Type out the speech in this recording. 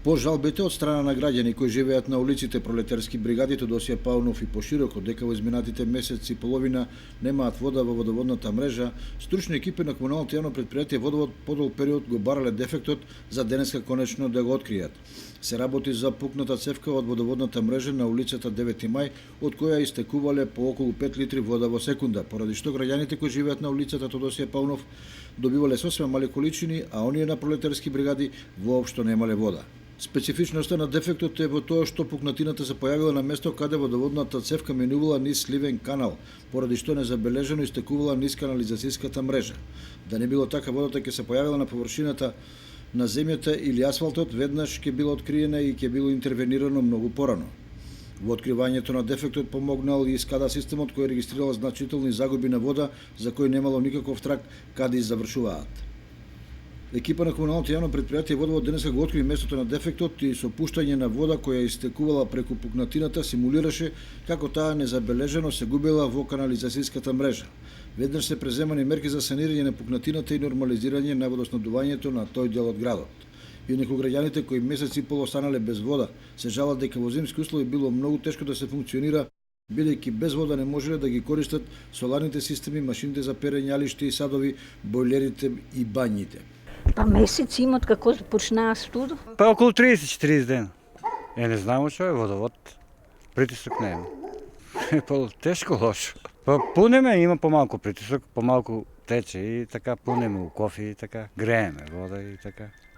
По жалбите од страна на граѓани кои живеат на улиците пролетарски бригади Тодосија Паунов и пошироко дека во изминатите месеци и половина немаат вода во водоводната мрежа, стручни екипи на комуналното јавно претпријатие Водовод подол период го барале дефектот за денеска конечно да го откријат. Се работи за пукната цевка од водоводната мрежа на улицата 9 мај, од која истекувале по околу 5 литри вода во секунда, поради што граѓаните кои живеат на улицата Тодосија Паунов добивале сосема мали количини, а оние на пролетарски бригади воопшто немале вода. Специфичноста на дефектот е во тоа што пукнатината се појавила на место каде водоводната цевка минувала низ сливен канал, поради што незабележено истекувала низ канализацијската мрежа. Да не било така, водата ќе се појавила на површината на земјата или асфалтот, веднаш ќе била откриена и ќе било интервенирано многу порано. Во откривањето на дефектот помогнал и скада системот кој регистрирал значителни загуби на вода за кои немало никаков трак каде завршуваат. Екипа на комуналното јавно претпријатие Водовод денеска го откри местото на дефектот и со пуштање на вода која истекувала преку пукнатината симулираше како таа незабележено се губела во канализацијската мрежа. Веднаш се преземани мерки за санирање на пукнатината и нормализирање на водоснабдувањето на тој дел од градот. Инаку граѓаните кои месеци и пол останале без вода се жалат дека во зимски услови било многу тешко да се функционира, бидејќи без вода не можеле да ги користат соларните системи, машините за перење, алишти и садови, бойлерите и бањите. Па месеци имат како почнаа студо? Па околу 30-40 дена. Не знамо што е водовод. Притисок нема. Тешко лошо. Па пунеме, има помалку притисок, помалку тече и така пунеме у кофи и така. Грееме вода и така.